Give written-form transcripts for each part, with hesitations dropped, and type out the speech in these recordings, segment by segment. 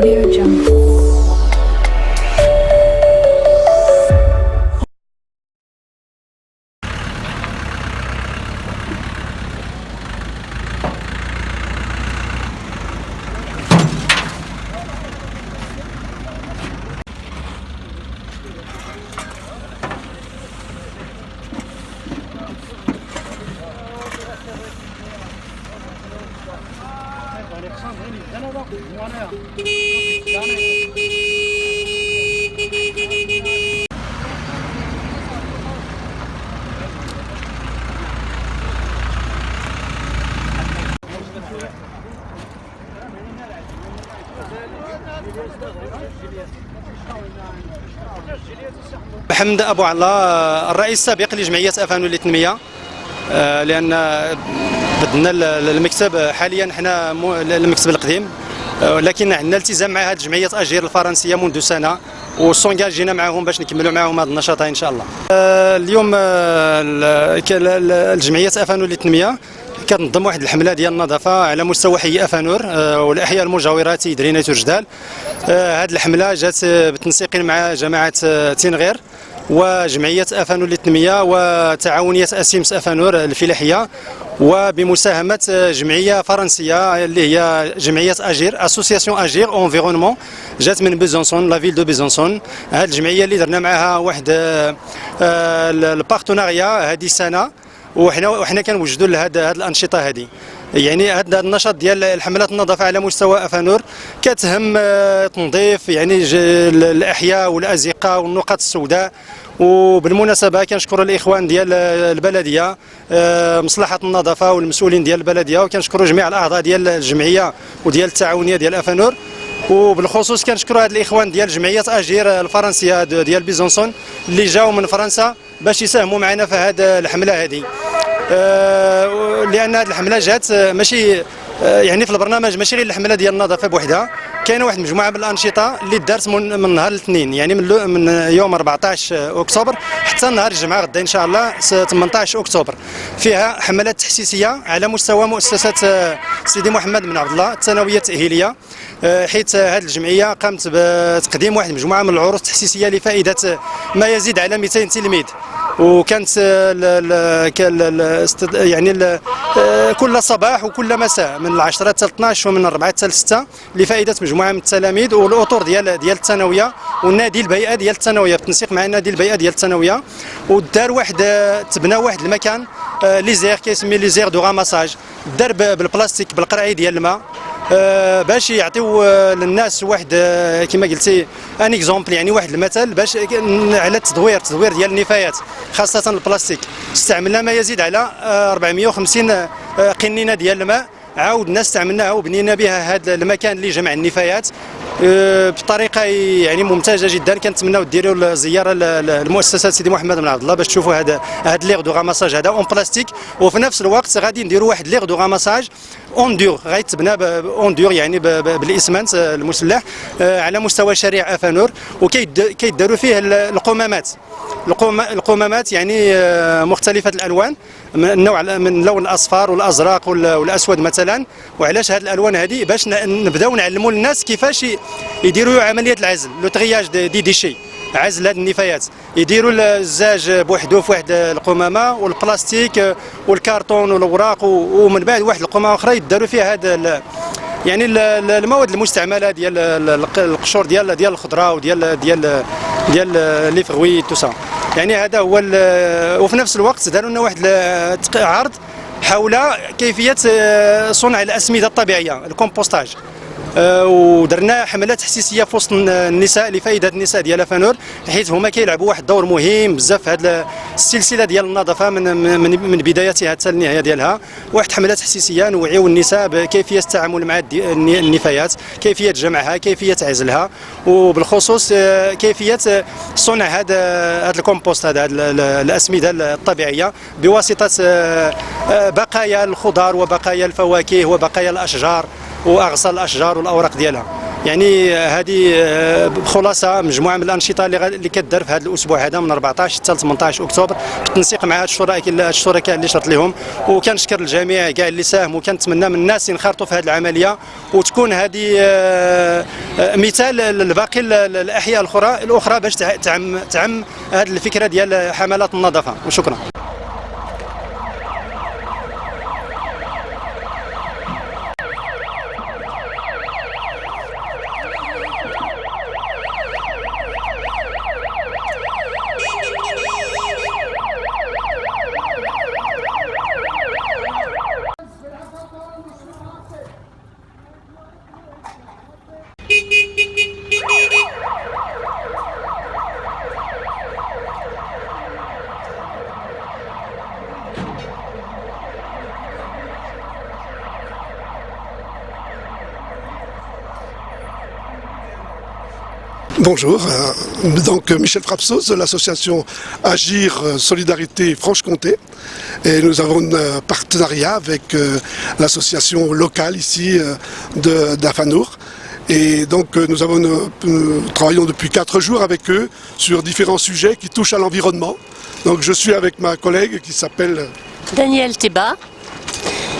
Audio Jungle. محمد أبو علا الرئيس السابق لجمعية أفانو الإثنيمية، لأن بدنا المكتب حاليا حنا المكتب القديم، لكن عندنا التزام مع هذه الجمعية أجير الفرنسية منذ سنة، وسونجاجينا معهم باش نكملوا معهم هذه النشاط إن شاء الله. اليوم الجمعية أفانو الإثنيمية كتنظم واحد الحمله ديال النظافه على مستوى حي افانور والاحياء المجاورات درينه وجدال. هذه الحمله جات بالتنسيق مع جماعه تينغير وجمعيه افانور الإثنيمية وتعاونيه اسيمس افانور الفلاحيه، وبمساهمه جمعيه فرنسيه اللي هي جمعيه اجير اسوسياسيون اجير انفيرونمون، جات من بيزونسون لا فيل دو بيزونسون. هذه الجمعيه اللي درنا معها واحد البارتناريا هذه السنه، وحنا كنوجدوا لهذه الانشطه هذه. يعني هذا النشاط ديال الحملات النظافه على مستوى افانور كتهم تنظيف يعني الاحياء والازقه والنقط السوداء. وبالمناسبه كنشكر الاخوان ديال البلديه، مصلحه النظافه والمسؤولين ديال البلديه، وكنشكروا جميع الاعضاء ديال الجمعيه وديال التعاونيه ديال افانور، وبالخصوص كنشكروا هاد الاخوان ديال جمعيه اجير الفرنسيه ديال بيزونسون اللي جاوا من فرنسا باش يساهموا معنا في هذه الحمله هذه. لان هذه الحمله جات ماشي يعني في البرنامج ماشي غير الحمله ديال النظافه بوحدها، كاينه واحد المجموعه من الانشطه اللي دارت من نهار الاثنين، يعني من يوم 14 اكتوبر حتى نهار الجمعه غدا ان شاء الله 18 اكتوبر، فيها حملات تحسيسيه على مستوى مؤسسه سيدي محمد بن عبد الله الثانويه التاهيليه، حيث هذه الجمعيه قامت بتقديم واحد المجموعه من العروض التحسيسيه لفائده ما يزيد على 200 تلميذ. وكانت يعني كل صباح وكل مساء من 10 حتى 12 ومن 4 حتى 6 لفائده مجموعه من التلاميذ والاطر ديال الثانويه والنادي البيئه ديال الثانويه بالتنسيق مع النادي البيئه ديال الثانويه. ودار تبنى واحد المكان ليزير كيسمي ليزير دو غاماساج، دار بالبلاستيك بالقرعي ديال الماء، باش يعطيو للناس واحد كما قلتي ان اكزومبل، يعني واحد المثل باش على التدوير ديال النفايات خاصه البلاستيك. استعملنا ما يزيد على 450 قنينه ديال الماء، عاودنا استعملناها وبنينا بها هذا المكان اللي جمع النفايات بطريقه يعني ممتازه جدا. كنتمناو ديروا زياره للمؤسسه سيدي محمد بن عبد الله باش تشوفوا هذا ليغ دو غاماساج هذا اون بلاستيك، وفي نفس الوقت غادي نديروا واحد ليغ دو غاماساج اون دور، غيتبنى اون دور يعني بالاسمنت المسلح على مستوى شارع افانور، وكيداروا فيه القمامات يعني مختلفه الالوان، من لون الاصفر والازرق والاسود مثلا. وعلاش هذه الالوان هذه؟ باش نبداو نعلموا الناس كيفاش يديروا عمليه العزل لو ترياج دي ديشي، عزل هذه النفايات. يديروا الزاج بوحدو في واحد القمامه، والبلاستيك والكرتون والاوراق، ومن بعد واحد القمامه اخرى يداروا فيها هذا يعني المواد المستعمله ديال القشور ديال الخضره وديال لي فغوي تو سا. يعني هذا هو. وفي نفس الوقت داروا لنا واحد عرض حول كيفيه صنع الاسمده الطبيعيه الكومبوستاج، ودرنا حملات تحسيسيه في وسط النساء لفائده النساء ديال افانور، حيث هما كيلعبوا واحد الدور مهم بزاف في هذه السلسله ديال النظافه من بدايتها حتى النهايه ديالها. واحد حملات تحسيسيه نوعيو النساء بكيفيه التعامل مع النفايات، كيفيه جمعها، كيفيه عزلها، وبالخصوص كيفيه صنع هذا الكومبوست هذا الاسمده الطبيعيه بواسطه بقايا الخضار وبقايا الفواكه وبقايا الاشجار واغصان الاشجار والاوراق ديالها. يعني هذه بخلاصه مجموعه من الانشطه اللي كدار في هذا الاسبوع هذا من 14 حتى 18 اكتوبر بالتنسيق مع الشركاء اللي شرط لهم. وكنشكر الجميع كاع اللي ساهموا، وكنتمنى من الناس ينخرطوا في هذه العمليه وتكون هذه مثال لباقي الاحياء الاخرى باش تعم هذه الفكره ديال حملات النظافه. وشكرا. Bonjour, donc Michel Frapsos de l'association Agir Solidarité Franche-Comté, et nous avons un partenariat avec l'association locale ici d'Afanour, et donc nous travaillons depuis 4 jours avec eux sur différents sujets qui touchent à l'environnement. Donc je suis avec ma collègue qui s'appelle Danielle Théba.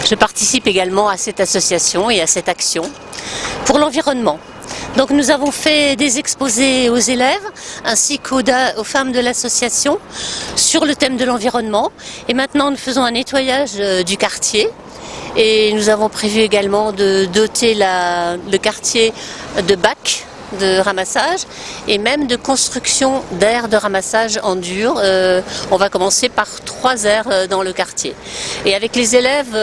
Je participe également à cette association et à cette action pour l'environnement. Donc nous avons fait des exposés aux élèves ainsi qu'aux femmes de l'association sur le thème de l'environnement. Et maintenant nous faisons un nettoyage du quartier. Et nous avons prévu également de doter le quartier de bacs de ramassage et même de construction d'aires de ramassage en dur. On va commencer par 3 aires dans le quartier. Et avec les élèves,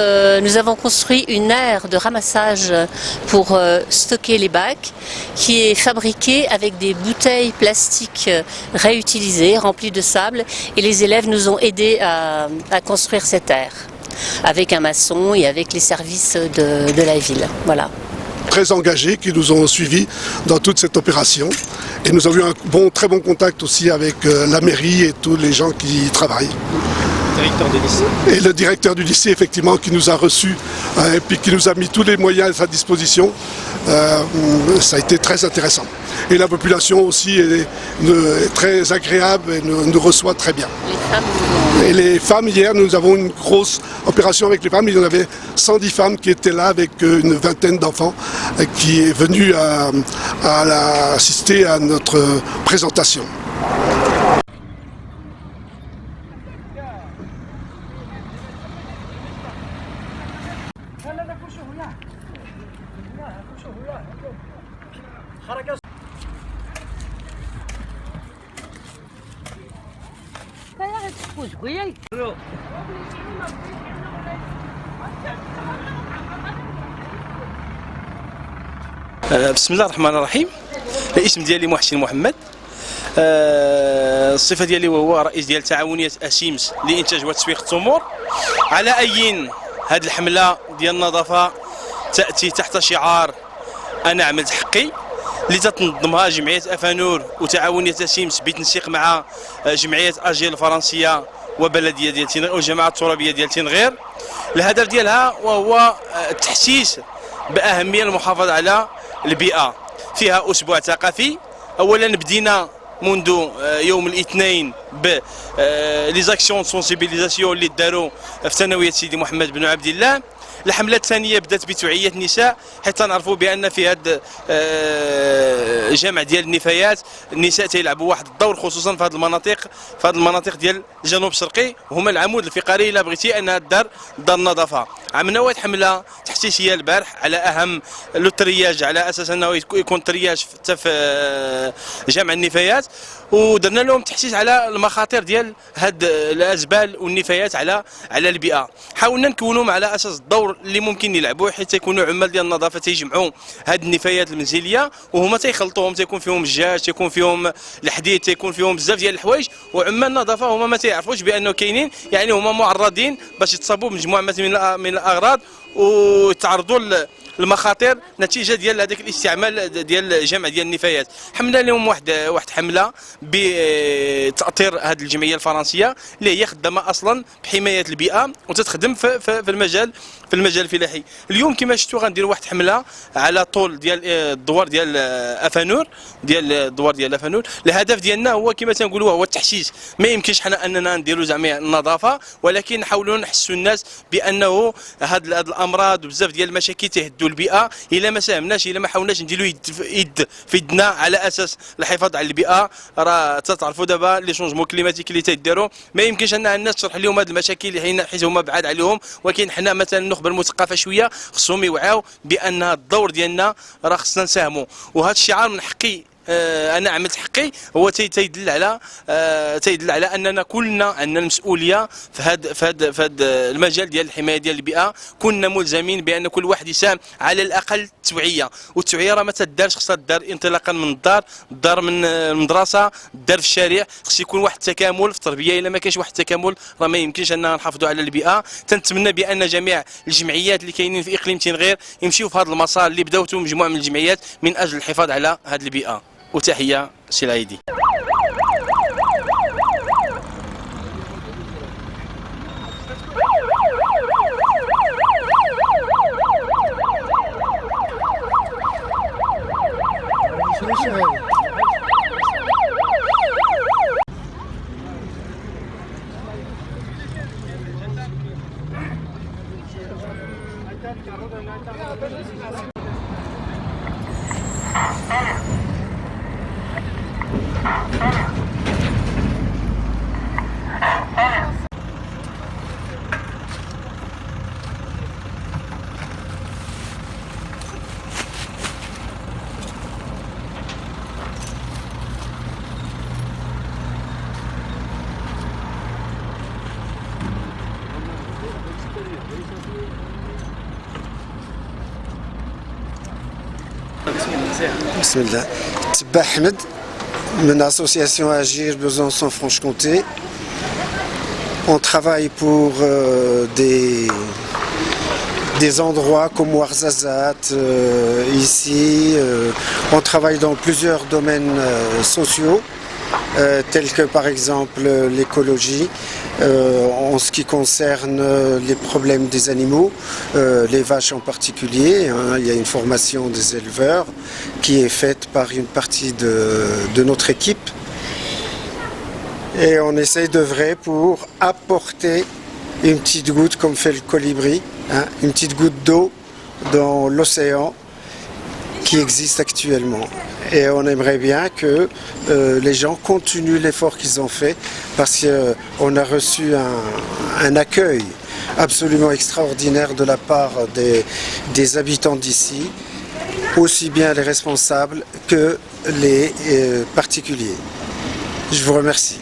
nous avons construit une aire de ramassage pour stocker les bacs qui est fabriquée avec des bouteilles plastiques réutilisées, remplies de sable. Et les élèves nous ont aidés à construire cette aire avec un maçon et avec les services de la ville. Voilà. Très engagés qui nous ont suivis dans toute cette opération, et nous avons eu un très bon contact aussi avec la mairie et tous les gens qui y travaillent. Directeur du lycée. Et le directeur du lycée effectivement qui nous a reçus et puis qui nous a mis tous les moyens à sa disposition. Ça a été très intéressant. Et la population aussi est très agréable et nous reçoit très bien. Et les femmes, hier, nous avons une grosse opération avec les femmes. Il y en avait 110 femmes qui étaient là avec une vingtaine d'enfants qui est venue assister à notre présentation. بسم الله الرحمن الرحيم. الاسم ديالي محسن محمد. الصفه ديالي وهو رئيس ديال تعاونيه اسيمس لانتاج وتسويق التمور. على اي هذه الحمله ديال النظافه تاتي تحت شعار انا عملت حقي، اللي تتنظمها جمعيه افانور وتعاونيه اسيمس بالتنسيق مع جمعيه اجير الفرنسيه وبلديه ديال تنغير والجماعه الترابيه ديال تنغير. الهدف ديالها وهو التحسيس باهميه المحافظه على البيئه. فيها اسبوع ثقافي. اولا بدينا منذ يوم الاثنين ب لي زاكسيون سونسيبيليزاسيون اللي داروا في ثانويه سيدي محمد بن عبد الله. الحمله الثانيه بدات بتوعيه النساء، حتى نعرفوا بان في هذا الجمع ديال النفايات النساء تيلعبوا واحد الدور، خصوصا في هذه المناطق ديال الجنوب الشرقي، هما العمود الفقري الا بغيتي انها دار النظافه. عملنا واحد حمله تحسيسيه البارح على اهم لو ترياج، على اساس انه يكون ترياج حتى في جمع النفايات، ودرنا لهم تحسيس على المخاطر ديال هاد الازبال والنفايات على البيئه. حاولنا نكونوهم على اساس الدور اللي ممكن يلعبوه، حيت يكونوا عمال ديال النظافه تيجمعوا هاد النفايات المنزليه وهما تيخلطوهم، تيكون فيهم الجاج، تيكون فيهم الحديد، تيكون فيهم بزاف ديال الحوايج، وعمال النظافه هما ما تيعرفوش بانه كاينين، يعني هما معرضين باش يتصابوا بمجموعه من الاغراض ويتعرضوا المخاطر نتيجه ديال هذاك الاستعمال ديال الجمع ديال النفايات. حملنا لهم واحد حمله بتاطير هذه الجمعيه الفرنسيه اللي هي خدامه اصلا بحمايه البيئه وتتخدم في المجال الفلاحي. اليوم كما شفتوا غنديروا واحد حمله على طول ديال الدوار ديال افانور، الهدف ديالنا هو كما تنقولوا هو التحسيس. ما يمكنش حنا اننا نديروا زعما النظافه، ولكن نحاولوا نحسوا الناس بانه هاد الامراض وبزاف ديال المشاكل تهدوا نفيدوا البيئه. الا ما ساهمناش، الا ما حاولناش نديروا يد في يدنا على اساس الحفاظ على البيئه، راه تعرفوا دابا لي شونجمون كليماتيك اللي تيداروا ما يمكنش ان الناس تشرح لهم هذه المشاكل حيت هما بعاد عليهم. ولكن حنا مثلا النخبه المثقفه شويه خصهم يوعاو بان الدور ديالنا راه خصنا نساهموا. وهذا الشعار من حقي انا عملت حقي هو تيدل على اننا كلنا عندنا المسؤوليه في هذا المجال ديال الحمايه ديال البيئه. كنا ملزمين بان كل واحد يساهم على الاقل التوعيه، والتوعيه راه ما تدارش، خصها تدار انطلاقا من الدار من المدرسه، الدار في الشارع. خص يكون واحد التكامل في التربيه. الا ما كاينش واحد التكامل راه ما يمكنش اننا نحافظوا على البيئه. تنتمنى بان جميع الجمعيات اللي كاينين في اقليم تنغير يمشيو في هذا المسار اللي بداوته مجموعه من الجمعيات من اجل الحفاظ على هذه البيئه. وتحية سي العيدي. Bismillah. Tibba Ahmed, de l'association Agir Besançon-Franche-Comté. On travaille pour des endroits comme Ouarzazate, ici. On travaille dans plusieurs domaines sociaux, tels que par exemple l'écologie, en ce qui concerne les problèmes des animaux, les vaches en particulier. Il y a une formation des éleveurs qui est faite par une partie de notre équipe. Et on essaye d'œuvrer pour apporter une petite goutte, comme fait le colibri, une petite goutte d'eau dans l'océan qui existe actuellement. Et on aimerait bien que les gens continuent l'effort qu'ils ont fait, parce qu'on a reçu un accueil absolument extraordinaire de la part des habitants d'ici, aussi bien les responsables que les particuliers. Je vous remercie.